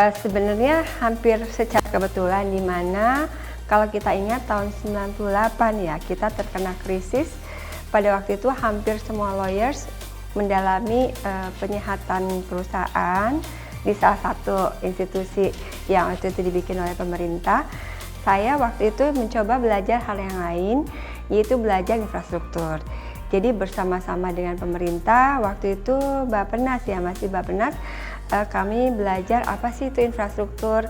Sebenarnya hampir secara kebetulan, di mana kalau kita ingat tahun 98 ya, kita terkena krisis. Pada waktu itu hampir semua lawyers mendalami penyihatan perusahaan di salah satu institusi yang waktu itu dibikin oleh pemerintah. Saya waktu itu mencoba belajar hal yang lain, yaitu belajar infrastruktur. Jadi bersama-sama dengan pemerintah, waktu itu Bappenas ya, masih Bappenas, kami belajar apa sih itu infrastruktur,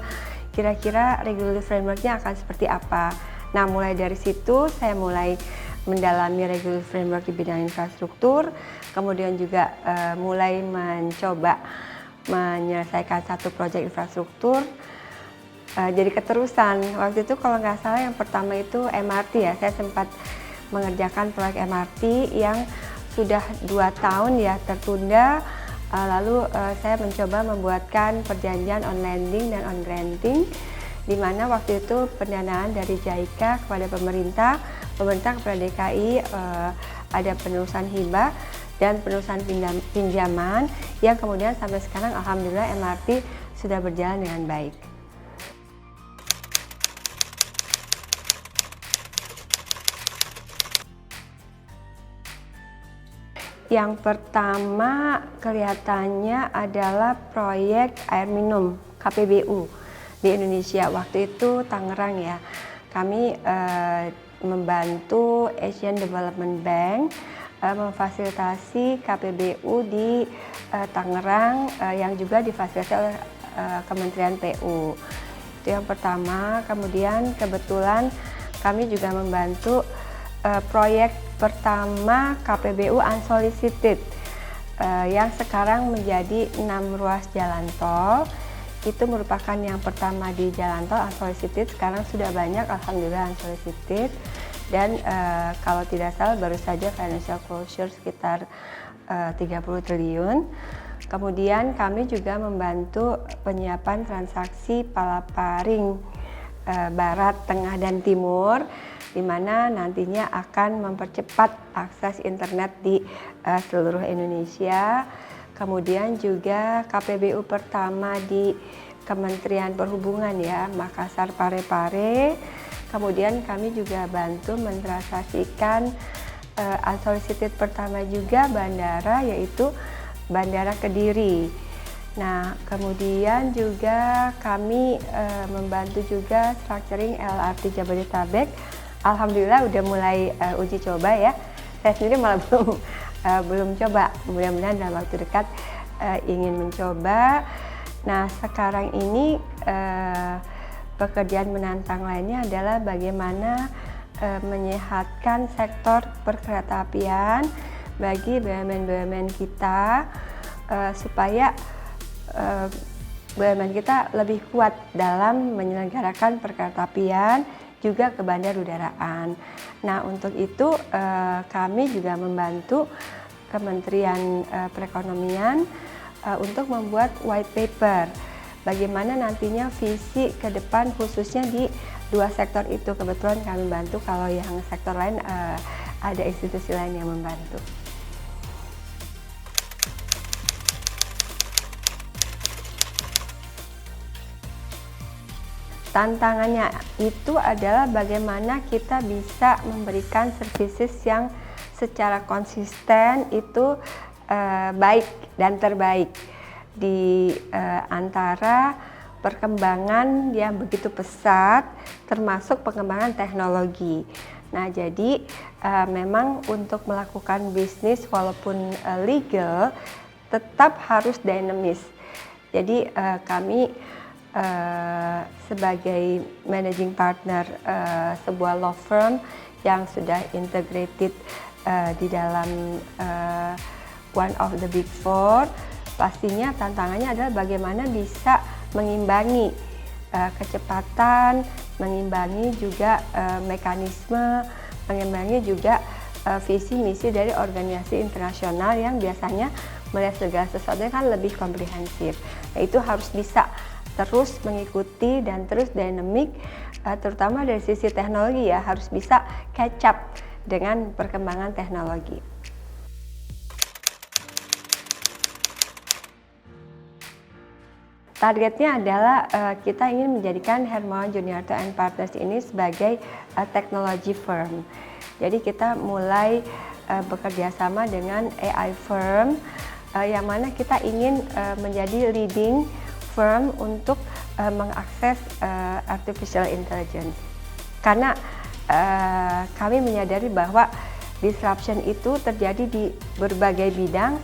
kira-kira regulatory framework-nya akan seperti apa. Nah, mulai dari situ saya mulai mendalami regulatory framework di bidang infrastruktur, kemudian juga mulai mencoba menyelesaikan satu proyek infrastruktur. Jadi keterusan, waktu itu kalau nggak salah yang pertama itu MRT ya, saya sempat mengerjakan proyek MRT yang sudah 2 tahun ya tertunda. Lalu saya mencoba membuatkan perjanjian on lending dan on granting, di mana waktu itu pendanaan dari JICA kepada pemerintah kepada DKI, ada penerusan hibah dan penerusan pinjaman yang kemudian sampai sekarang alhamdulillah MRT sudah berjalan dengan baik. Yang pertama kelihatannya adalah proyek air minum KPBU di Indonesia. Waktu itu Tangerang ya. Kami membantu Asian Development Bank memfasilitasi KPBU di Tangerang yang juga difasilitasi oleh Kementerian PU. Itu yang pertama. Kemudian kebetulan kami juga membantu proyek pertama KPBU unsolicited yang sekarang menjadi 6 ruas jalan tol. Itu merupakan yang pertama di jalan tol unsolicited, sekarang sudah banyak alhamdulillah unsolicited. Dan kalau tidak salah baru saja financial closure sekitar 30 triliun. Kemudian kami juga membantu penyiapan transaksi Palaparing Barat, Tengah, dan Timur, di mana nantinya akan mempercepat akses internet di seluruh Indonesia. Kemudian juga KPBU pertama di Kementerian Perhubungan ya, Makassar Parepare. Kemudian kami juga bantu mentransaksikan unsolicited pertama juga bandara, yaitu Bandara Kediri. Nah, kemudian juga kami membantu juga structuring LRT Jabodetabek. Alhamdulillah udah mulai uji coba ya. Saya sendiri malah belum coba. Mudah-mudahan dalam waktu dekat ingin mencoba. Nah, sekarang ini pekerjaan menantang lainnya adalah bagaimana menyehatkan sektor perkeretaapian bagi BUMN-BUMN kita supaya BUMN kita lebih kuat dalam menyelenggarakan perkeretaapian juga ke bandar udaraan. Nah, untuk itu kami juga membantu Kementerian Perekonomian untuk membuat white paper bagaimana nantinya visi ke depan khususnya di 2 sektor itu. Kebetulan kami bantu, kalau yang sektor lain ada institusi lain yang membantu. Tantangannya itu adalah bagaimana kita bisa memberikan services yang secara konsisten itu baik dan terbaik di antara perkembangan yang begitu pesat, termasuk pengembangan teknologi. Nah, jadi memang untuk melakukan bisnis walaupun legal tetap harus dinamis. Jadi kami sebagai managing partner sebuah law firm yang sudah integrated di dalam one of the big four, pastinya tantangannya adalah bagaimana bisa mengimbangi kecepatan, mengimbangi juga mekanisme, mengimbangi juga visi misi dari organisasi internasional yang biasanya melihat segala sesuatunya kan lebih komprehensif. Nah, itu harus bisa terus mengikuti dan terus dynamic, terutama dari sisi teknologi ya, harus bisa catch up dengan perkembangan teknologi. Targetnya adalah kita ingin menjadikan Hermawan Juniarto and Partners ini sebagai technology firm. Jadi kita mulai bekerja sama dengan AI firm yang mana kita ingin menjadi leading firm untuk mengakses artificial intelligence. Karena kami menyadari bahwa disruption itu terjadi di berbagai bidang,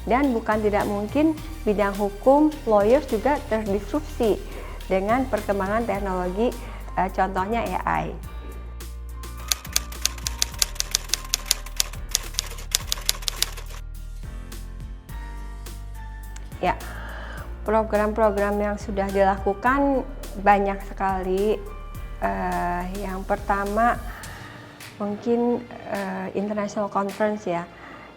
dan bukan tidak mungkin bidang hukum, lawyers juga terdisrupsi dengan perkembangan teknologi, contohnya AI. Ya, program-program yang sudah dilakukan banyak sekali. Yang pertama mungkin international conference ya.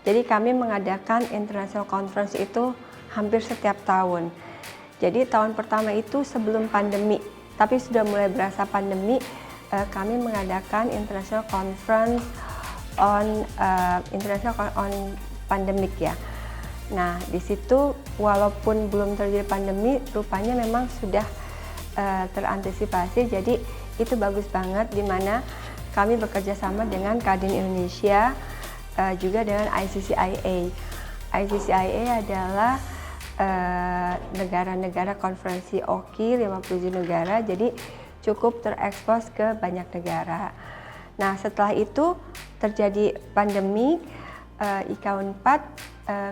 Jadi kami mengadakan international conference itu hampir setiap tahun. Jadi tahun pertama itu sebelum pandemi, tapi sudah mulai berasa pandemi, kami mengadakan international conference on pandemic ya. Nah, di situ walaupun belum terjadi pandemi, rupanya memang sudah terantisipasi. Jadi itu bagus banget, di mana kami bekerja sama dengan Kadin Indonesia, juga dengan ICCIA. ICCIA adalah negara-negara konferensi OKI, 57 negara, jadi cukup terekspos ke banyak negara. Nah, setelah itu terjadi pandemi, IK Unpad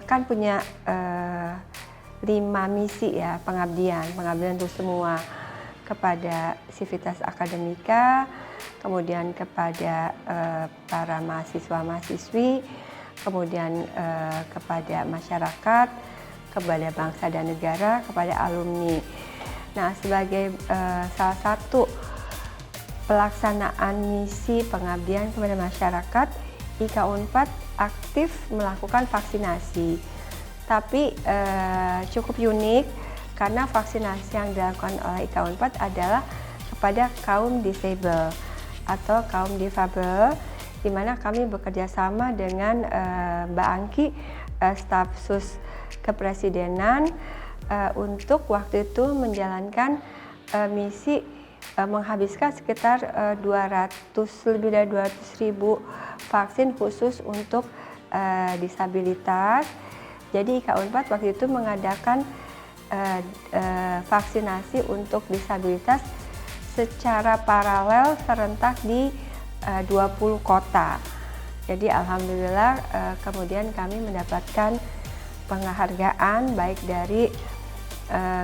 kan punya 5 misi ya, pengabdian untuk semua, kepada Civitas Akademika, kemudian kepada para mahasiswa-mahasiswi, kemudian kepada masyarakat, kepada bangsa dan negara, kepada alumni. Nah, sebagai salah satu pelaksanaan misi pengabdian kepada masyarakat, IK Unpad aktif melakukan vaksinasi. Tapi cukup unik karena vaksinasi yang dilakukan oleh IK Unpad adalah kepada kaum disable atau kaum difabel, di mana kami bekerja sama dengan Mbak Angki, staf sus kepresidenan, untuk waktu itu menjalankan misi menghabiskan sekitar lebih dari 200.000 vaksin khusus untuk disabilitas. Jadi IK Unpad waktu itu mengadakan vaksinasi untuk disabilitas secara paralel serentak di 20 kota. Jadi alhamdulillah kemudian kami mendapatkan penghargaan baik dari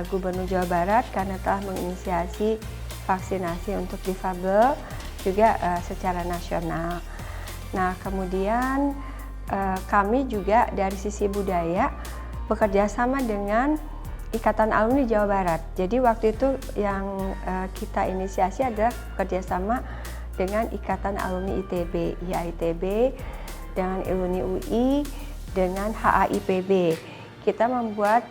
Gubernur Jawa Barat karena telah menginisiasi vaksinasi untuk difabel, juga secara nasional. Nah, kemudian kami juga dari sisi budaya bekerja sama dengan Ikatan Alumni Jawa Barat. Jadi waktu itu yang kita inisiasi adalah kerjasama dengan Ikatan Alumni ITB, IAITB, dengan Iluni UI, dengan HAIPB. Kita membuat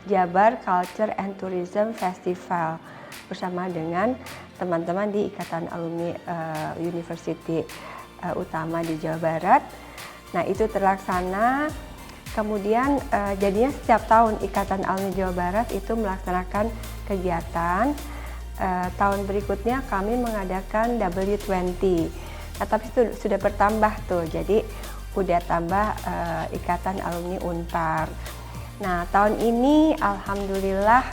Jabar Culture and Tourism Festival bersama dengan teman-teman di Ikatan Alumni University utama di Jawa Barat. Nah, itu terlaksana. Kemudian jadinya setiap tahun Ikatan Alumni Jawa Barat itu melaksanakan kegiatan. Tahun berikutnya kami mengadakan W20. Nah, tapi itu sudah bertambah tuh, jadi udah tambah Ikatan Alumni Unpar. Nah, tahun ini alhamdulillah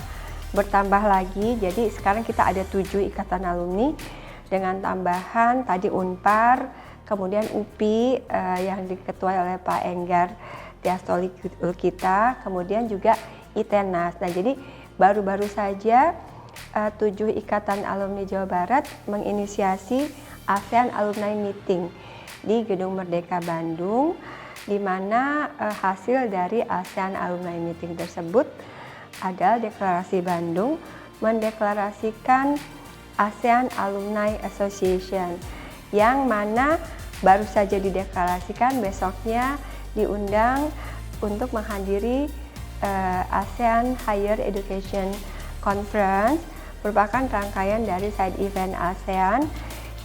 bertambah lagi, jadi sekarang kita ada 7 Ikatan Alumni dengan tambahan tadi Unpar, kemudian UPI yang diketuai oleh Pak Enggar Diastoli kita, kemudian juga ITENAS. Nah, jadi baru-baru saja 7 Ikatan Alumni Jawa Barat menginisiasi ASEAN Alumni Meeting di Gedung Merdeka Bandung, di mana hasil dari ASEAN Alumni Meeting tersebut adalah Deklarasi Bandung mendeklarasikan ASEAN Alumni Association, yang mana baru saja dideklarasikan, besoknya diundang untuk menghadiri ASEAN Higher Education Conference, merupakan rangkaian dari side event ASEAN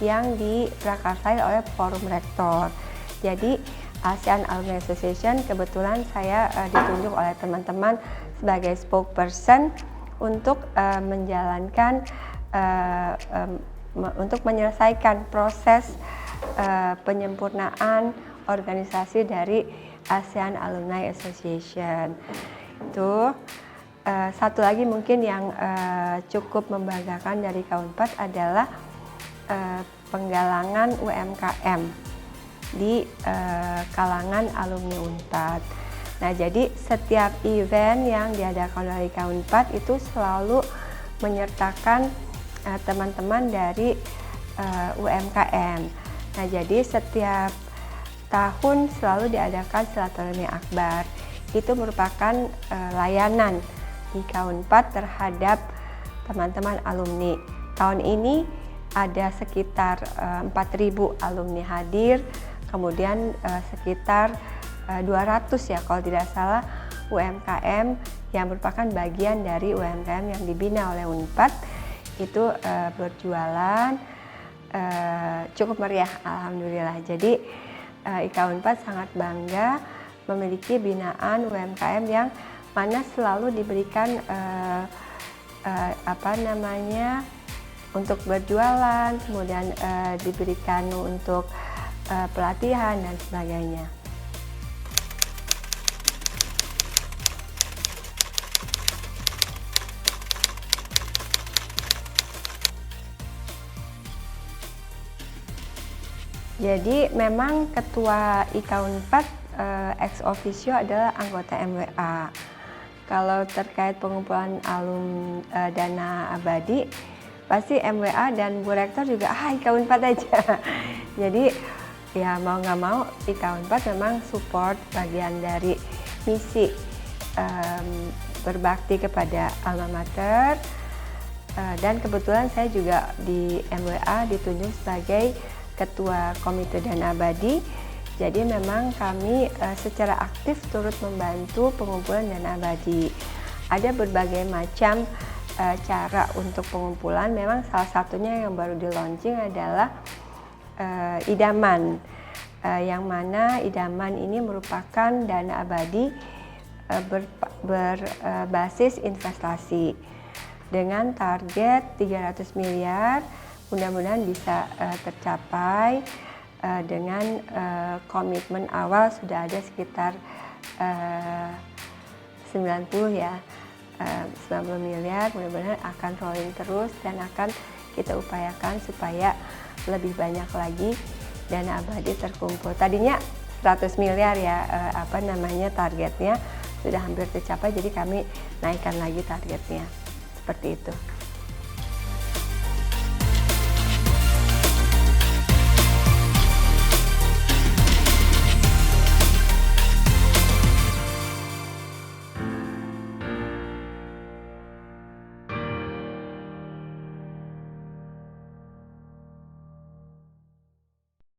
yang diprakarsai oleh Forum Rektor. Jadi ASEAN Alumni Association, kebetulan saya ditunjuk oleh teman-teman sebagai spokesperson untuk menjalankan untuk menyelesaikan proses penyempurnaan organisasi dari ASEAN Alumni Association. Itu satu lagi mungkin yang cukup membanggakan dari K4 adalah penggalangan UMKM di kalangan alumni Unpad. Nah, jadi setiap event yang diadakan oleh K4 itu selalu menyertakan teman-teman dari UMKM. Nah, jadi setiap tahun selalu diadakan silaturahmi akbar. Itu merupakan layanan di K4 terhadap teman-teman alumni. Tahun ini ada sekitar 4.000 alumni hadir, kemudian sekitar 200 ya kalau tidak salah UMKM yang merupakan bagian dari UMKM yang dibina oleh Unpad itu berjualan cukup meriah, alhamdulillah. Jadi IK4 sangat bangga memiliki binaan UMKM yang mana selalu diberikan untuk berjualan, kemudian diberikan untuk pelatihan dan sebagainya. Jadi memang ketua IK4 ex officio adalah anggota MWA. Kalau terkait pengumpulan dana abadi, pasti MWA dan Bu Rektor juga IK4 aja. Jadi ya mau nggak mau IK4 memang support bagian dari misi berbakti kepada alma mater, dan kebetulan saya juga di MWA ditunjuk sebagai Ketua Komite Dana Abadi. Jadi memang kami secara aktif turut membantu pengumpulan dana abadi. Ada berbagai macam cara untuk pengumpulan. Memang salah satunya yang baru di launching adalah idaman, yang mana idaman ini merupakan dana abadi berbasis investasi dengan target 300 miliar. Mudah-mudahan bisa tercapai dengan komitmen awal sudah ada sekitar 90 ya, 90 miliar. Mudah-mudahan akan rolling terus dan akan kita upayakan supaya lebih banyak lagi dana abadi terkumpul. Tadinya 100 miliar ya targetnya sudah hampir tercapai, jadi kami naikkan lagi targetnya seperti itu.